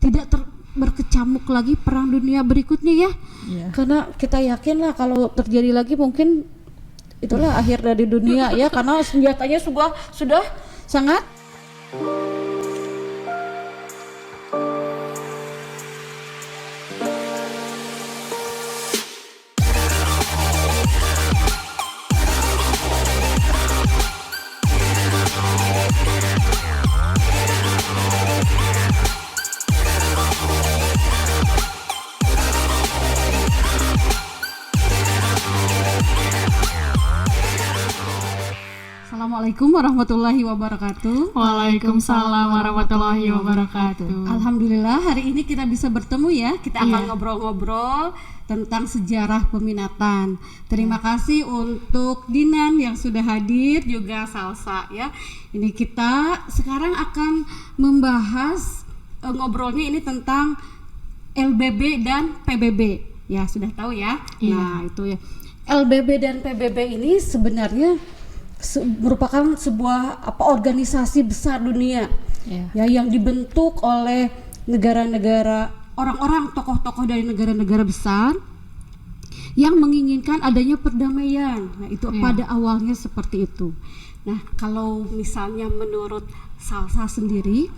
tidak berkecamuk lagi perang dunia berikutnya ya. Karena kita yakin lah kalau terjadi lagi mungkin itulah akhir dari dunia ya, karena senjatanya sudah sangat Assalamualaikum warahmatullahi wabarakatuh. Waalaikumsalam warahmatullahi wabarakatuh. Alhamdulillah hari ini kita bisa bertemu ya. Kita akan ngobrol-ngobrol tentang sejarah peminatan. Terima kasih untuk Dinan yang sudah hadir, juga Salsa ya. Ini kita sekarang akan membahas ngobrolnya ini tentang LBB dan PBB. Ya, sudah tahu ya. Nah, itu ya. LBB dan PBB ini sebenarnya merupakan sebuah organisasi besar dunia ya, yang dibentuk oleh negara-negara, orang-orang, tokoh-tokoh dari negara-negara besar yang menginginkan adanya perdamaian. Nah, itu pada awalnya seperti itu. Nah, kalau misalnya menurut Salsa sendiri,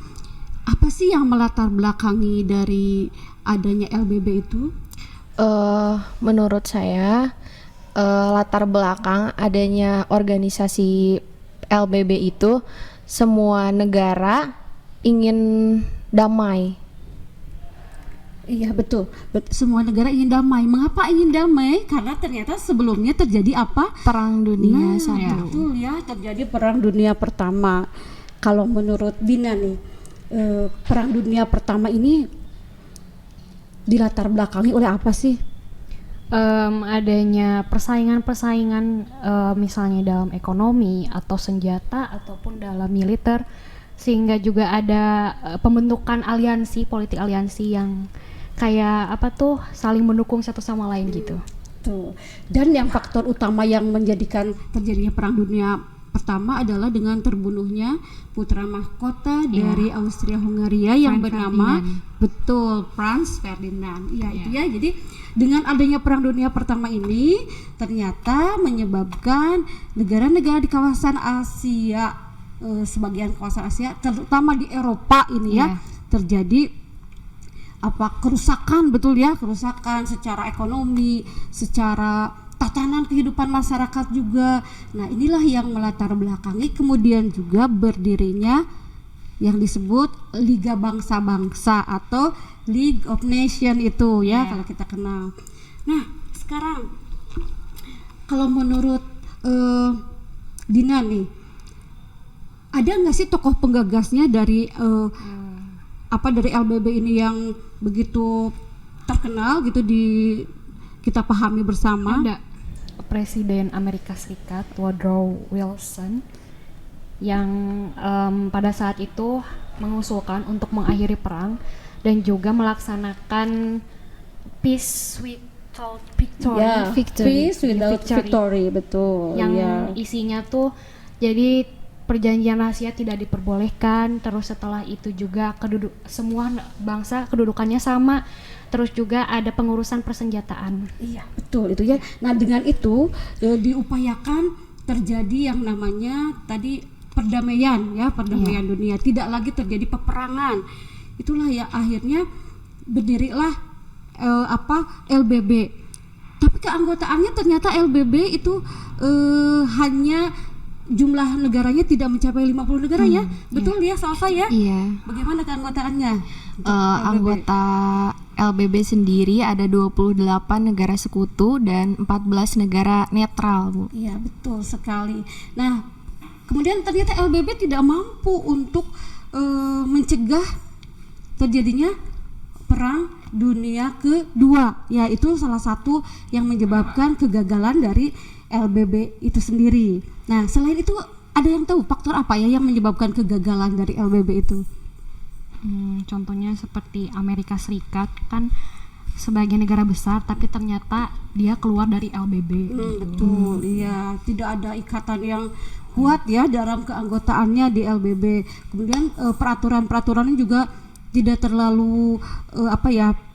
apa sih yang melatar belakangi dari adanya LBB itu? Menurut saya latar belakang adanya organisasi LBB itu semua negara ingin damai. Iya betul. Semua negara ingin damai. Mengapa ingin damai? Karena ternyata sebelumnya terjadi apa? Perang dunia satu. Ya, betul ya, terjadi perang dunia pertama. Kalau menurut Dina nih, perang dunia pertama ini dilatar belakangi oleh apa sih? Adanya persaingan-persaingan misalnya dalam ekonomi atau senjata ataupun dalam militer, sehingga juga ada pembentukan politik aliansi yang kayak saling mendukung satu sama lain gitu. Tuh. Dan yang faktor utama yang menjadikan terjadinya perang dunia pertama adalah dengan terbunuhnya putra mahkota dari Austria Hungaria yang bernama Franz Ferdinand. Iya itu ya. Jadi dengan adanya perang dunia pertama ini ternyata menyebabkan negara-negara di kawasan Asia, sebagian kawasan Asia, terutama di Eropa ini terjadi kerusakan, betul ya, kerusakan secara ekonomi, secara tatanan kehidupan masyarakat juga. Nah, inilah yang melatar belakangi kemudian juga berdirinya yang disebut Liga Bangsa-Bangsa atau League of Nations itu ya, kalau kita kenal. Nah, sekarang kalau menurut Dina nih, ada nggak sih tokoh penggagasnya dari dari LBB ini yang begitu terkenal gitu kita pahami bersama? Ada Presiden Amerika Serikat Woodrow Wilson yang pada saat itu mengusulkan untuk mengakhiri perang dan juga melaksanakan peace without victory. Peace without victory, betul. Yang isinya tuh jadi perjanjian rahasia tidak diperbolehkan, terus setelah itu juga semua bangsa kedudukannya sama. Terus juga ada pengurusan persenjataan. Iya, betul itu ya. Nah, dengan itu diupayakan terjadi yang namanya tadi perdamaian dunia. Tidak lagi terjadi peperangan. Itulah ya akhirnya berdirilah LBB. Tapi keanggotaannya ternyata LBB itu hanya jumlah negaranya tidak mencapai 50 negara ya. Betul ya, Salsa ya? Iya. Bagaimana keanggotaannya? Anggota LBB sendiri ada 28 negara sekutu dan 14 negara netral, Bu. Iya, betul sekali. Nah, kemudian ternyata LBB tidak mampu untuk mencegah terjadinya perang dunia kedua. Ya, itu salah satu yang menyebabkan kegagalan dari LBB itu sendiri. Nah, selain itu ada yang tahu faktor apa ya yang menyebabkan kegagalan dari LBB itu? Contohnya seperti Amerika Serikat kan sebagai negara besar tapi ternyata dia keluar dari LBB. Betul, iya, tidak ada ikatan yang kuat ya dalam keanggotaannya di LBB. Kemudian peraturan-peraturannya juga tidak terlalu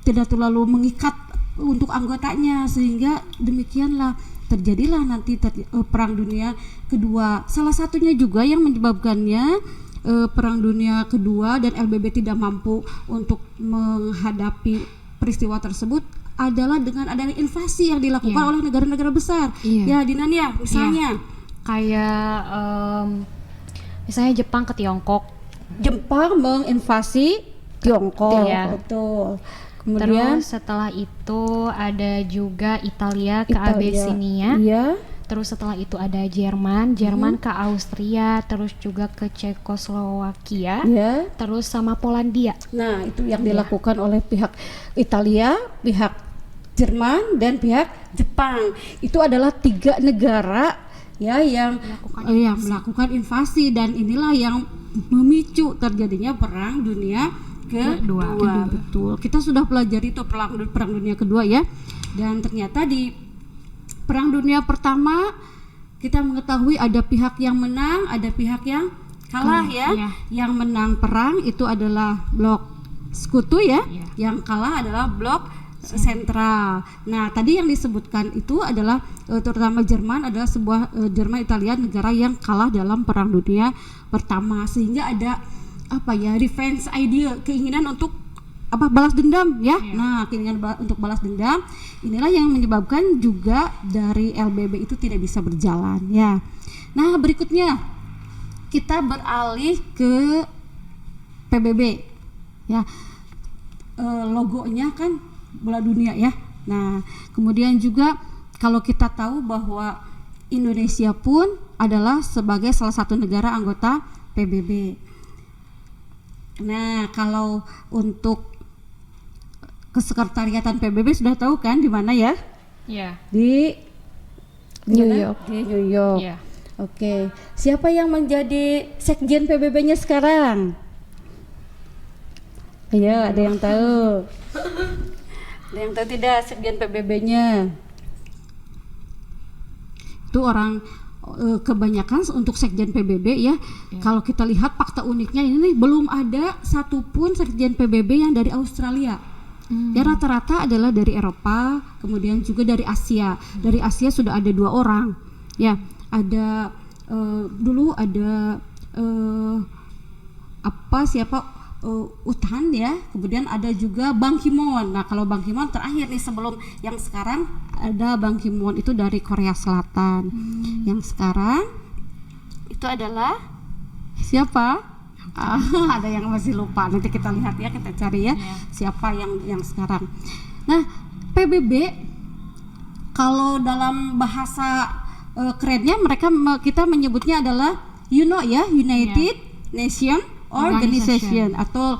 tidak terlalu mengikat untuk anggotanya, sehingga demikianlah terjadilah nanti perang dunia kedua. Salah satunya juga yang menyebabkannya perang dunia kedua dan LBB tidak mampu untuk menghadapi peristiwa tersebut adalah dengan adanya invasi yang dilakukan oleh negara-negara besar. Ya, Dinan ya, misalnya kayak misalnya Jepang ke Tiongkok. Jepang menginvasi Tiongkok, betul. Kemudian terus setelah itu ada juga Italia ke Abisinia. Terus setelah itu ada Jerman ke Austria, terus juga ke Cekoslowakia, terus sama Polandia. Nah, itu yang dilakukan oleh pihak Italia, pihak Jerman, dan pihak Jepang. Itu adalah 3 negara yang melakukan invasi, dan inilah yang memicu terjadinya perang dunia kedua. Betul. Kita sudah pelajari itu perang dunia kedua ya. Dan ternyata di perang dunia pertama kita mengetahui ada pihak yang menang, ada pihak yang kalah Yang menang perang itu adalah blok sekutu Yang kalah adalah blok sentral. Nah, tadi yang disebutkan itu adalah terutama Jerman adalah sebuah Jerman Italia, negara yang kalah dalam perang dunia pertama, sehingga ada revenge idea, keinginan untuk balas dendam Nah, keinginan untuk balas dendam inilah yang menyebabkan juga dari LBB itu tidak bisa berjalan Nah, berikutnya kita beralih ke PBB logonya kan bola dunia Nah, kemudian juga kalau kita tahu bahwa Indonesia pun adalah sebagai salah satu negara anggota PBB. Nah, kalau untuk kesekretariatan PBB sudah tahu kan di mana ya? Di New York. Di New York. Oke. Siapa yang menjadi sekjen PBB-nya sekarang? Ayo, ada yang tahu? Ada yang tahu tidak sekjen PBB-nya? Itu orang kebanyakan untuk sekjen PBB Kalau kita lihat fakta uniknya ini belum ada satupun sekjen PBB yang dari Australia. Rata-rata adalah dari Eropa, kemudian juga dari Asia. Dari Asia sudah ada 2 orang. Ada dulu ada Utan kemudian ada juga Bang Ki-moon. Nah, kalau Bang Ki-moon terakhir nih sebelum yang sekarang ada Bang Ki-moon itu dari Korea Selatan. Yang sekarang itu adalah siapa? Ada yang masih lupa. Nanti kita lihat kita cari siapa yang sekarang. Nah, PBB kalau dalam bahasa kerennya kita menyebutnya adalah United Nation Organization atau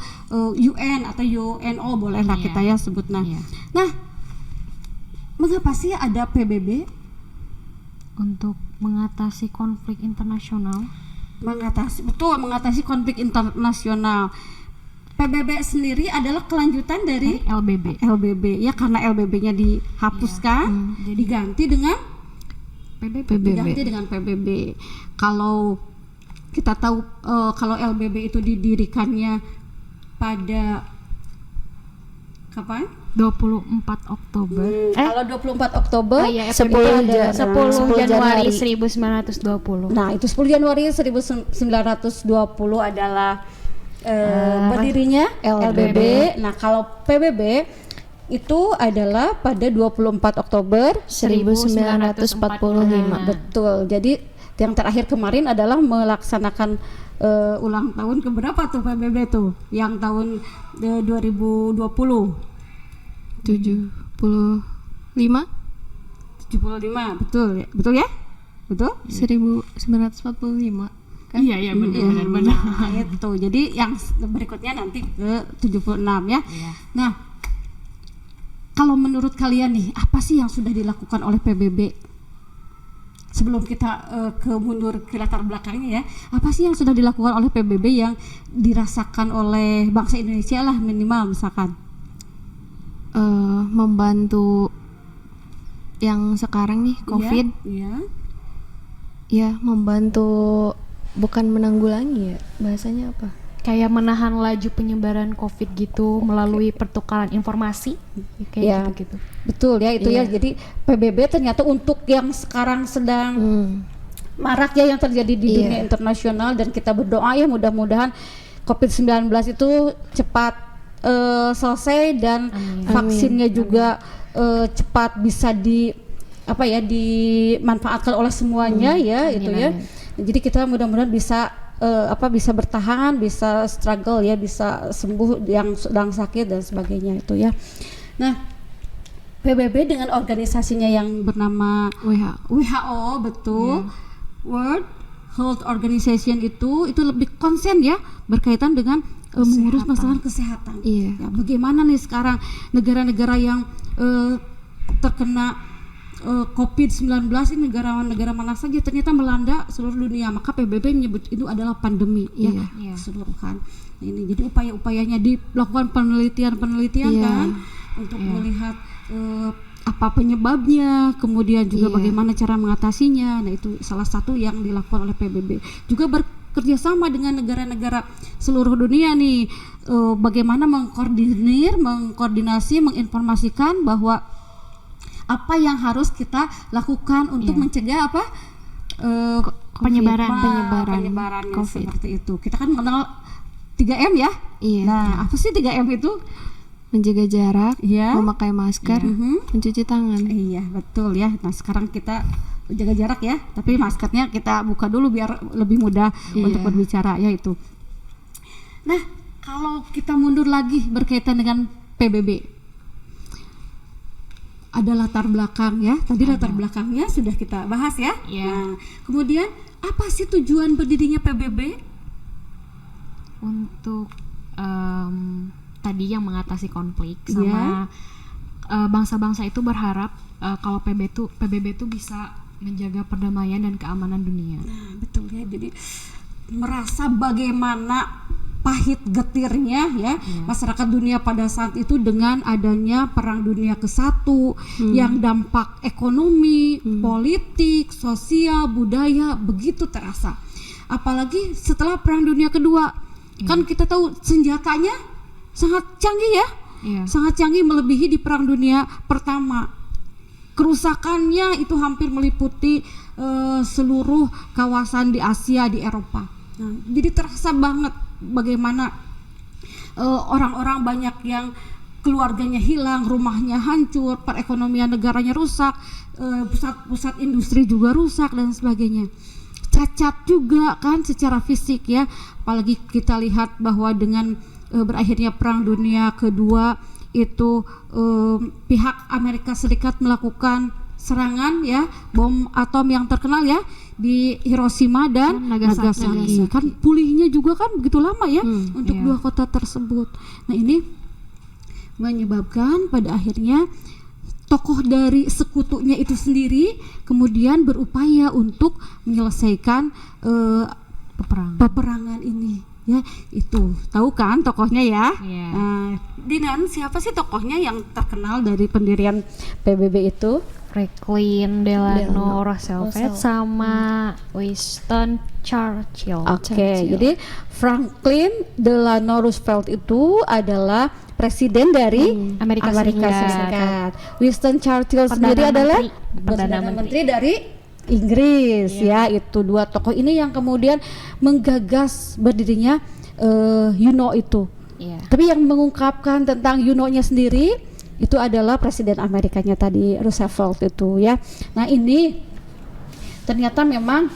UN atau UNO bolehlah kita sebut. Nah, mengapa sih ada PBB? Untuk mengatasi konflik internasional. Mengatasi konflik internasional. PBB sendiri adalah kelanjutan dari LBB karena LBB-nya dihapuskan, diganti dengan PBB. Kalau kita tahu kalau LBB itu didirikannya pada kapan? 24 Oktober. Kalau 24 Oktober 10 Januari 1920. Nah, itu 10 Januari 1920 adalah berdirinya LBB. Nah, kalau PBB itu adalah pada 24 Oktober 1945. Betul. Jadi yang terakhir kemarin adalah melaksanakan ulang tahun keberapa tuh PBB tuh? Yang tahun 2020. 75, betul ya? Betul? 1945 kan? Iya benar. Nah, itu. Jadi yang berikutnya nanti ke 76 ya. Nah, kalau menurut kalian nih, apa sih yang sudah dilakukan oleh PBB? Sebelum kita mundur ke latar belakangnya apa sih yang sudah dilakukan oleh PBB yang dirasakan oleh bangsa Indonesia lah minimal misalkan? Membantu yang sekarang nih COVID. Iya. Membantu, bukan menanggulangi bahasanya apa? kayak menahan laju penyebaran COVID gitu melalui pertukaran informasi kayak Ya, gitu-gitu. betul ya itu ya. Iya. Jadi PBB ternyata untuk yang sekarang sedang marak ya yang terjadi di Iya. dunia internasional, dan kita berdoa ya mudah-mudahan COVID-19 itu cepat selesai dan Amin. vaksinnya juga cepat bisa dimanfaatkan oleh semuanya ya. Amin, itu ya. amin. Jadi kita mudah-mudahan bisa bisa bertahan, bisa struggle ya, bisa sembuh yang sedang sakit dan sebagainya itu ya. Nah, PBB dengan organisasinya yang bernama WHO, betul. World Health Organization itu lebih konsen ya berkaitan dengan mengurus masalah kesehatan. Iya. Ya, bagaimana nih sekarang negara-negara yang terkena COVID-19 ini, negara-negara mana saja ternyata melanda seluruh dunia, maka PBB menyebut itu adalah pandemi ya, Iya. keseluruhan. Ini jadi upaya-upayanya dilakukan penelitian Iya. kan untuk melihat apa penyebabnya, kemudian juga Iya. bagaimana cara mengatasinya. Nah, itu salah satu yang dilakukan oleh PBB. Juga bekerjasama dengan negara-negara seluruh dunia nih, bagaimana mengkoordinasi, menginformasikan bahwa apa yang harus kita lakukan untuk mencegah Penyebaran penyebarannya COVID. seperti itu. Kita kan mengenal 3M ya. Iya. Nah, apa sih 3M itu? Menjaga jarak, Iya. memakai masker, mencuci tangan. Iya, betul ya. Nah, sekarang kita jaga jarak ya, tapi maskernya kita buka dulu biar lebih mudah untuk berbicara ya itu. Nah, kalau kita mundur lagi berkaitan dengan PBB, ada latar belakang ya. Tadi latar belakangnya sudah kita bahas ya. Iya. Nah, kemudian apa sih tujuan berdirinya PBB? Untuk tadi yang mengatasi konflik sama bangsa-bangsa itu berharap kalau PBB itu bisa menjaga perdamaian dan keamanan dunia. Nah, betul ya. Jadi merasa bagaimana pahit getirnya ya masyarakat dunia pada saat itu dengan adanya Perang Dunia ke-1 yang dampak ekonomi, politik, sosial, budaya begitu terasa. Apalagi setelah Perang Dunia Kedua, kan kita tahu senjatanya sangat canggih ya. Iya. Sangat canggih melebihi di Perang Dunia Pertama. Kerusakannya itu hampir meliputi seluruh kawasan di Asia, di Eropa. Nah, jadi terasa banget bagaimana orang-orang banyak yang keluarganya hilang, rumahnya hancur, perekonomian negaranya rusak, pusat-pusat industri juga rusak dan sebagainya. Cacat juga kan secara fisik ya. Apalagi kita lihat bahwa dengan berakhirnya Perang Dunia Kedua itu pihak Amerika Serikat melakukan serangan ya, bom atom yang terkenal ya di Hiroshima dan Nagasaki. Kan pulihnya juga kan begitu lama ya untuk dua kota tersebut. Nah, ini menyebabkan pada akhirnya tokoh dari sekutunya itu sendiri kemudian berupaya untuk menyelesaikan peperangan ini ya. Itu tahu kan tokohnya ya. Iya. Dinan, siapa sih tokohnya yang terkenal dari pendirian PBB itu? Franklin Delano Roosevelt sama Winston Churchill. Oke, jadi Franklin Delano Roosevelt itu adalah presiden dari Amerika Serikat. Winston Churchill Perdana sendiri adalah Menteri. Perdana Menteri dari Inggris ya. Itu dua tokoh ini yang kemudian menggagas berdirinya UNO itu. Iya. Tapi yang mengungkapkan tentang UNO-nya sendiri itu adalah presiden Amerikanya tadi, Roosevelt itu ya. Nah, ini ternyata memang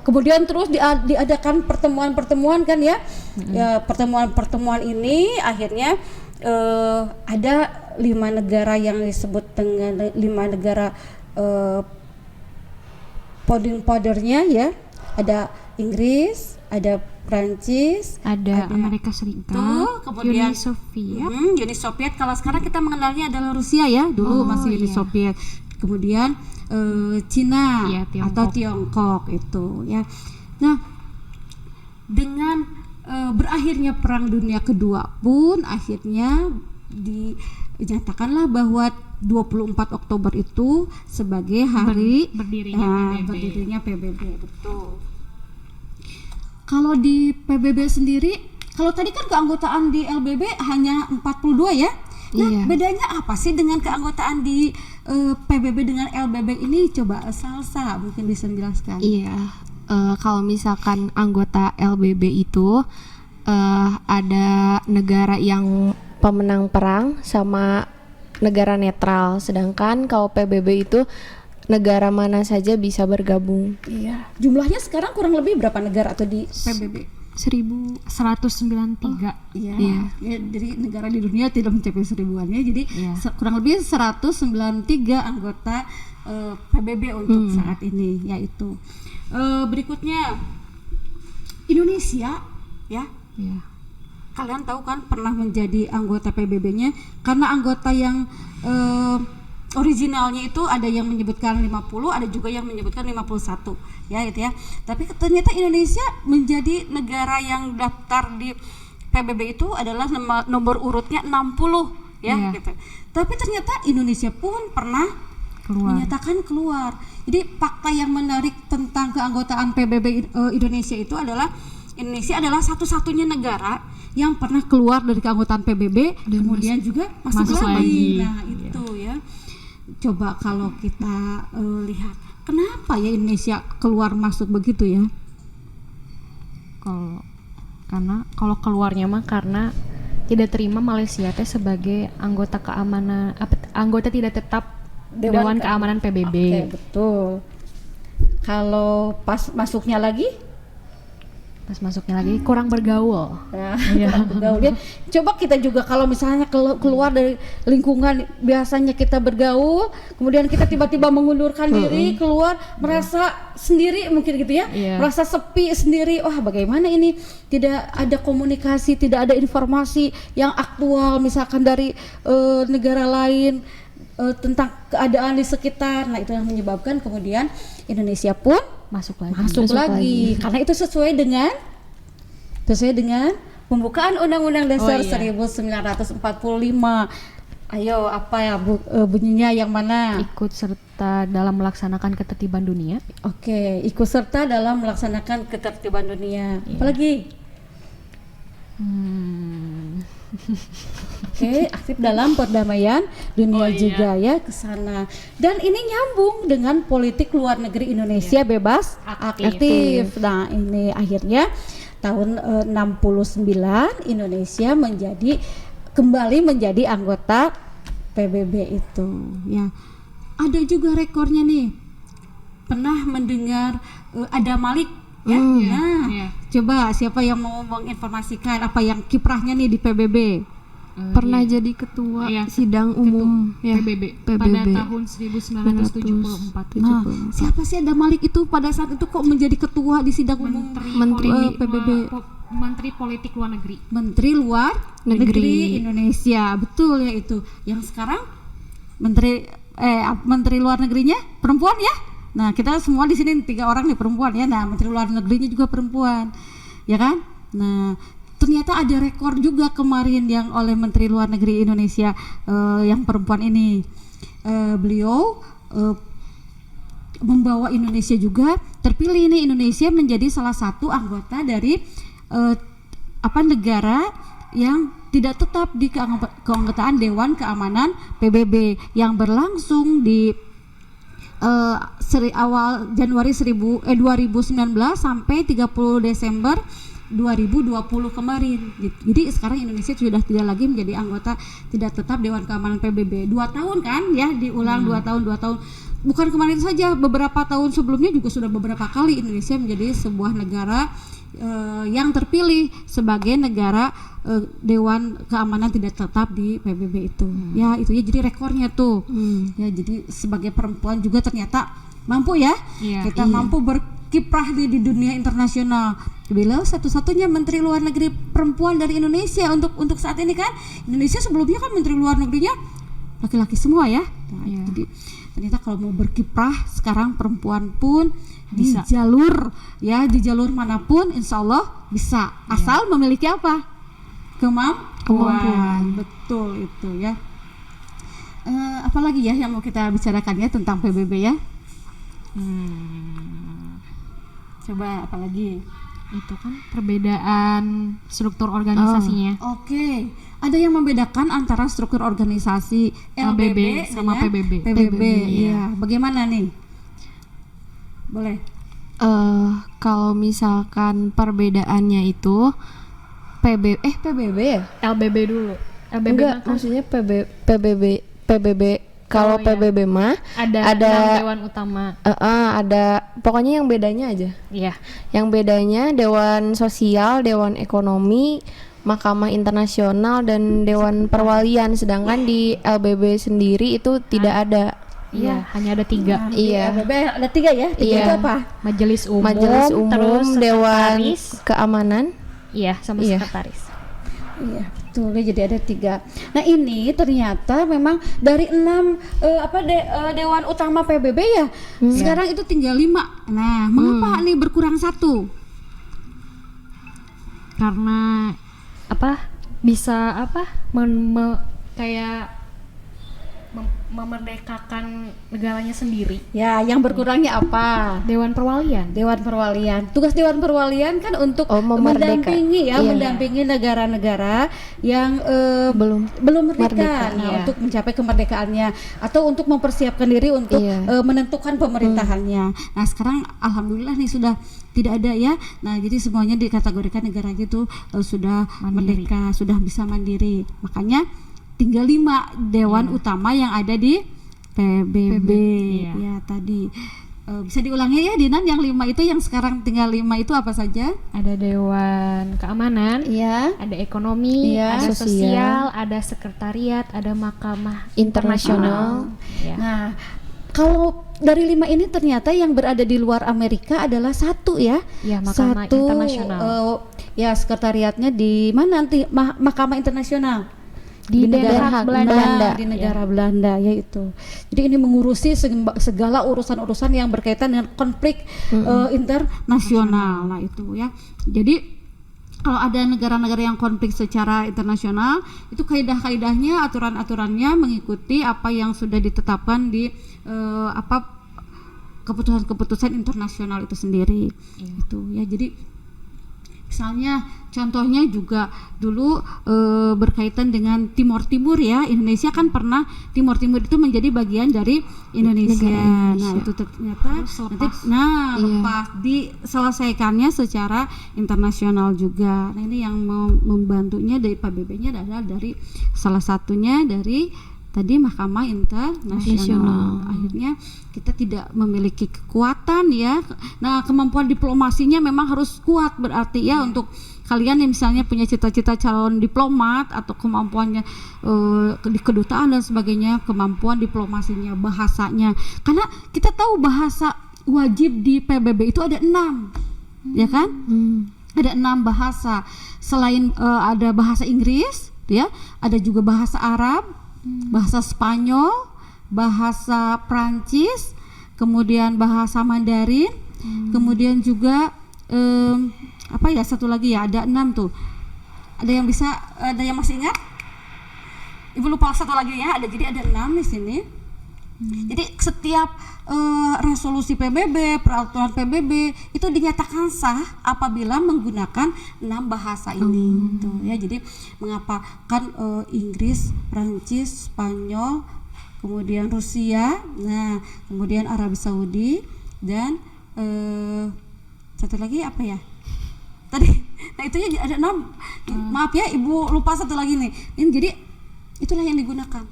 kemudian terus diadakan pertemuan-pertemuan kan ya. Ya, pertemuan-pertemuan ini akhirnya ada 5 negara yang disebut dengan 5 negara founding father-nya ya. Ada Inggris, ada Prancis, Ada Amerika Serikat, kemudian Uni Soviet. Uni Soviet. Kalau sekarang kita mengenalnya adalah Rusia ya, dulu masih Uni Soviet. Kemudian Cina Iya, Tiongkok. atau Tiongkok itu ya. Nah, dengan berakhirnya Perang Dunia Kedua pun akhirnya dinyatakanlah bahwa 24 Oktober itu sebagai hari Berdirinya PBB. berdirinya PBB, betul. Kalau di PBB sendiri, kalau tadi kan keanggotaan di LBB hanya 42 ya. Nah, Iya. bedanya apa sih dengan keanggotaan di PBB dengan LBB ini? Coba Salsa mungkin bisa menjelaskan. Iya, kalau misalkan anggota LBB itu ada negara yang pemenang perang sama negara netral, sedangkan kalau PBB itu negara mana saja bisa bergabung. Iya. Jumlahnya sekarang kurang lebih berapa negara atau di PBB? 193. Iya. Iya. Ya, jadi negara di dunia tidak mencapai seribuannya. Jadi Iya. kurang lebih 193 anggota PBB untuk saat ini, yaitu berikutnya Indonesia ya. Iya. Kalian tahu kan pernah menjadi anggota PBB-nya karena anggota yang originalnya itu ada yang menyebutkan 50, ada juga yang menyebutkan 51 ya itu ya. Tapi ternyata Indonesia menjadi negara yang daftar di PBB itu adalah nomor urutnya 60 ya Iya. gitu. Tapi ternyata Indonesia pun pernah menyatakan keluar. Jadi fakta yang menarik tentang keanggotaan PBB Indonesia itu adalah Indonesia adalah satu-satunya negara yang pernah keluar dari keanggotaan PBB dan kemudian juga masuk lagi. Nah, itu ya. Coba kalau kita lihat kenapa ya Indonesia keluar masuk begitu ya? Kalau keluarnya mah karena tidak terima Malaysia teh sebagai anggota keamanan anggota tidak tetap Dewan Keamanan PBB. Oke, betul. Kalau pas masuknya lagi Pas masuknya lagi kurang bergaul. bergaul ya. Coba kita juga kalau misalnya keluar dari lingkungan biasanya kita bergaul, kemudian kita tiba-tiba mengundurkan diri, keluar merasa sendiri mungkin gitu ya, Iya. merasa sepi sendiri. Wah, bagaimana ini? Tidak ada komunikasi, tidak ada informasi yang aktual misalkan dari negara lain tentang keadaan di sekitar. Nah, itu yang menyebabkan kemudian Indonesia pun Masuk lagi. masuk lagi. Karena itu sesuai dengan pembukaan Undang-Undang Dasar 1945. Ayo, apa ya bunyinya yang mana? Ikut serta dalam melaksanakan ketertiban dunia. Oke, ikut serta dalam melaksanakan ketertiban dunia. Apalagi? Oke, aktif dalam perdamaian dunia juga ya ke sana. Dan ini nyambung dengan politik luar negeri Indonesia bebas aktif. Nah, ini akhirnya tahun 69 Indonesia kembali menjadi anggota PBB itu ya. Ada juga rekornya nih. Pernah mendengar ada Malik ya? Nah, coba siapa yang mau menginformasikan apa yang kiprahnya nih di PBB? Pernah jadi ketua sidang umum ya, PBB pada tahun 1974. Nah, siapa sih ada Malik itu pada saat itu kok menjadi ketua di sidang umum PBB? Menteri Politik Luar Negeri. Menteri Luar Negeri Indonesia, betul ya itu. Yang sekarang Menteri Luar Negerinya perempuan ya. Nah, kita semua di sini 3 orang nih perempuan ya. Nah, Menteri Luar Negerinya juga perempuan, ya kan? Nah, ternyata ada rekor juga kemarin yang oleh Menteri Luar Negeri Indonesia yang perempuan ini. Beliau membawa Indonesia juga terpilih nih Indonesia menjadi salah satu anggota dari negara yang tidak tetap di keanggotaan Dewan Keamanan PBB yang berlangsung di awal Januari 2019 sampai 30 Desember 2020 kemarin. Jadi sekarang Indonesia sudah tidak lagi menjadi anggota tidak tetap Dewan Keamanan PBB. 2 tahun kan ya, diulang 2 tahun. Bukan kemarin saja, beberapa tahun sebelumnya juga sudah beberapa kali Indonesia menjadi sebuah negara yang terpilih sebagai negara Dewan Keamanan tidak tetap di PBB itu. Ya, itu ya jadi rekornya tuh. Ya, jadi sebagai perempuan juga ternyata mampu ya. Kita mampu berkiprah di dunia internasional. Beliau satu-satunya Menteri Luar Negeri perempuan dari Indonesia untuk saat ini kan. Indonesia sebelumnya kan Menteri Luar Negerinya laki-laki semua ya. Nah, jadi ternyata kalau mau berkiprah sekarang perempuan pun bisa di jalur manapun insya Allah bisa, asal memiliki apa? Kemampuan. Betul itu ya. Apalagi ya yang mau kita bicarakan ya tentang PBB ya? Coba apalagi? itu kan perbedaan struktur organisasinya. Oke. Ada yang membedakan antara struktur organisasi LBB sama dengan PBB. PBB. iya. Iya. Bagaimana nih? Boleh. Kalau misalkan perbedaannya itu PBB ya? LBB dulu. LBB Enggak, mah kan maksudnya PBB. Kalau Oh, iya. PBB mah ada 6 dewan utama. ada pokoknya yang bedanya aja. Iya. Yang bedanya Dewan Sosial, Dewan Ekonomi, Mahkamah Internasional dan Dewan Perwalian. Sedangkan di LBB sendiri itu tidak ada. Iya, hanya ada 3. Iya. LBB ada 3 ya. 3 Iya. itu apa? Majelis Umum, Majelis terus Umum, Dewan sekretaris, Keamanan. iya, sama Iya. sekretaris. Iya, betul. Jadi ada 3. Nah, ini ternyata memang dari 6 dewan utama PBB ya. Sekarang itu tinggal 5. Nah, mengapa nih berkurang 1? Karena bisa kayak memerdekakan negaranya sendiri. Ya, yang berkurangnya apa? Dewan Perwalian. Dewan Perwalian. Tugas Dewan Perwalian kan untuk memerdeka. mendampingi Iya. mendampingi negara-negara yang belum merdeka. Merdeka, Nah, iya. untuk mencapai kemerdekaannya atau untuk mempersiapkan diri untuk Iya. menentukan pemerintahannya. Nah, sekarang alhamdulillah nih sudah tidak ada ya. Nah, jadi semuanya dikategorikan negara itu sudah Mandiri. merdeka, sudah bisa mandiri. Makanya tinggal 5 dewan utama yang ada di PBB. Iya. Ya, tadi bisa diulangi ya Dinan, yang 5 itu yang sekarang tinggal 5 itu apa saja? Ada Dewan Keamanan, Iya. ada ekonomi, Iya. ada Sosial. sosial, ada sekretariat, ada Mahkamah Internasional. Ya. Nah, kalau dari 5 ini ternyata yang berada di luar Amerika adalah 1 ya. Ya, Mahkamah Internasional. Ya, sekretariatnya di mana nanti? Mahkamah Internasional. Di daerah daerah Belanda. Di negara Belanda yaitu. Jadi ini mengurusi segala urusan-urusan yang berkaitan dengan konflik internasional. Nah, itu ya. Jadi kalau ada negara-negara yang konflik secara internasional, itu kaidah-kaidahnya, aturan-aturannya mengikuti apa yang sudah ditetapkan di keputusan-keputusan internasional itu sendiri. Itu ya. Jadi misalnya contohnya juga dulu berkaitan dengan Timor Timur ya. Indonesia kan pernah Timor Timur itu menjadi bagian dari Indonesia. Nah, itu ternyata lepas diselesaikannya secara internasional juga. Nah, ini yang membantunya dari PBB-nya adalah dari salah satunya dari tadi Mahkamah Internasional. Akhirnya kita tidak memiliki kekuatan ya. Nah, kemampuan diplomasinya memang harus kuat berarti ya untuk kalian yang misalnya punya cita-cita calon diplomat atau kemampuannya di kedutaan dan sebagainya, kemampuan diplomasinya, bahasanya. Karena kita tahu bahasa wajib di PBB itu ada 6. Ya kan? Ada 6 bahasa. Selain ada bahasa Inggris ya, ada juga bahasa Arab, bahasa Spanyol, bahasa Prancis, kemudian bahasa Mandarin, kemudian juga satu lagi ya, ada 6 tuh. Ada yang masih ingat? Ibu lupa satu lagi ya, jadi ada 6 di sini. Jadi setiap resolusi PBB, peraturan PBB itu dinyatakan sah apabila menggunakan 6 bahasa ini. Tuh ya, jadi mengapa kan Inggris, Prancis, Spanyol, kemudian Rusia, nah kemudian Arab Saudi dan satu lagi apa ya? Tadi, nah itu ya ada 6. Maaf ya, Ibu lupa satu lagi nih. Ini jadi itulah yang digunakan.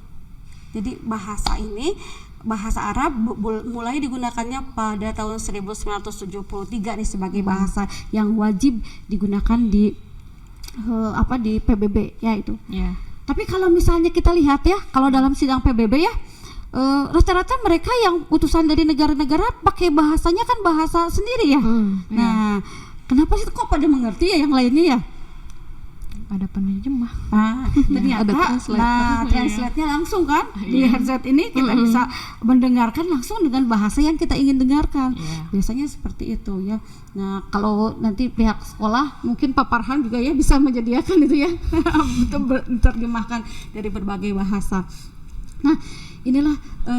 Jadi bahasa ini, bahasa Arab mulai digunakannya pada tahun 1973 nih sebagai bahasa yang wajib digunakan di di PBB ya itu. Ya. Tapi kalau misalnya kita lihat ya, kalau dalam sidang PBB ya, rata-rata mereka yang utusan dari negara-negara pakai bahasanya kan bahasa sendiri ya. Nah, kenapa sih kok pada mengerti ya yang lainnya ya? Ada penerjemah. Ternyata ada translate. translate-nya langsung kan di headset ini kita bisa mendengarkan langsung dengan bahasa yang kita ingin dengarkan. Biasanya seperti itu ya. Nah, kalau nanti pihak sekolah mungkin Pak Farhan juga ya bisa menyediakan itu ya untuk menerjemahkan dari berbagai bahasa. Nah, inilah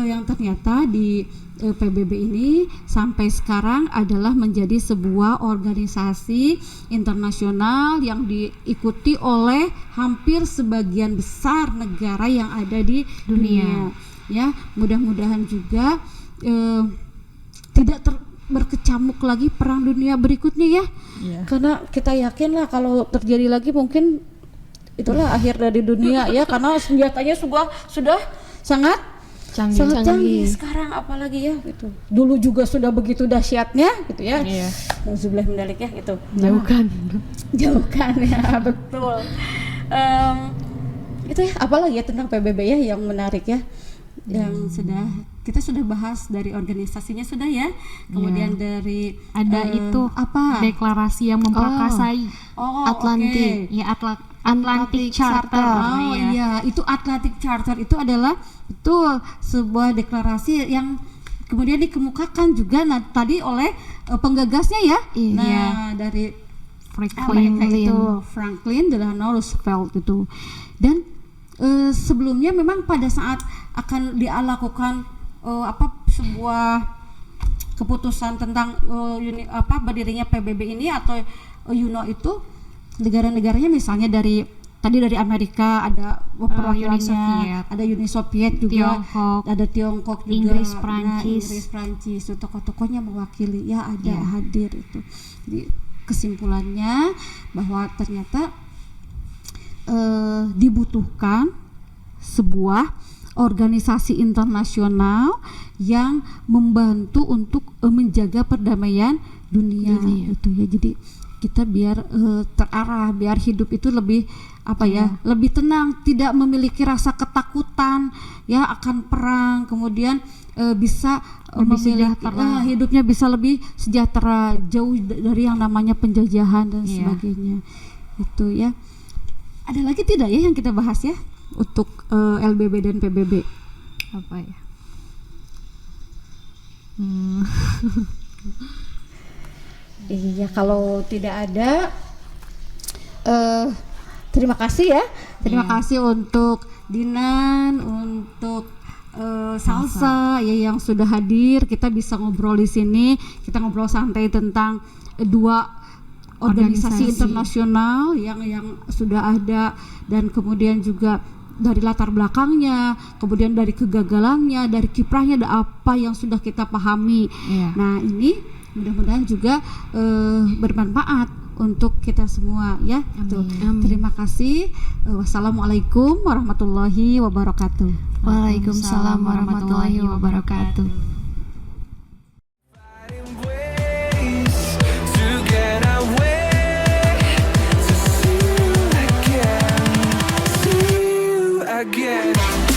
yang ternyata di PBB ini sampai sekarang adalah menjadi sebuah organisasi internasional yang diikuti oleh hampir sebagian besar negara yang ada di dunia. Ya, mudah-mudahan juga tidak berkecamuk lagi perang dunia berikutnya ya. Karena kita yakin lah kalau terjadi lagi mungkin itulah akhir dari dunia ya, karena senjatanya sudah sangat canggih sekarang, apalagi ya gitu. Dulu juga sudah begitu dahsyatnya gitu ya. Nauzubillah min dzalik ya gitu. Jauhkan ya, betul. Itu ya, apalagi ya tentang PBB ya yang menarik ya. Yang kita sudah bahas dari organisasinya sudah ya. Kemudian dari itu apa? Deklarasi yang memperkasai Atlantik. ya Atlantic Charter. Iya, itu Atlantic Charter itu adalah betul sebuah deklarasi yang kemudian dikemukakan juga tadi oleh penggagasnya ya. Nah, dari Franklin Delano Roosevelt itu. Dan sebelumnya memang pada saat akan dilakukan sebuah keputusan tentang berdirinya PBB ini atau UNO itu, negara-negaranya misalnya dari Amerika ada perwakilannya, ada Uni Soviet juga, ada Tiongkok juga, Inggris, Prancis, itu tokoh-tokohnya mewakili ya, ada hadir itu. Jadi kesimpulannya bahwa ternyata dibutuhkan sebuah organisasi internasional yang membantu untuk menjaga perdamaian dunia itu ya. Jadi kita biar terarah, biar hidup itu lebih lebih tenang, tidak memiliki rasa ketakutan ya akan perang, kemudian bisa hidupnya bisa lebih sejahtera, jauh dari yang namanya penjajahan dan sebagainya. Itu ya. Ada lagi tidak ya yang kita bahas ya untuk LBB dan PBB? Apa ya? Iya, kalau tidak ada, terima kasih ya. Terima kasih untuk Dinan, untuk Salsa ya yang sudah hadir. Kita bisa ngobrol di sini. Kita ngobrol santai tentang dua organisasi internasional yang sudah ada, dan kemudian juga dari latar belakangnya, kemudian dari kegagalannya, dari kiprahnya, ada apa yang sudah kita pahami. Nah, ini mudah-mudahan juga bermanfaat untuk kita semua ya. Terima kasih. Wassalamualaikum warahmatullahi wabarakatuh. Waalaikumsalam warahmatullahi wabarakatuh. Again.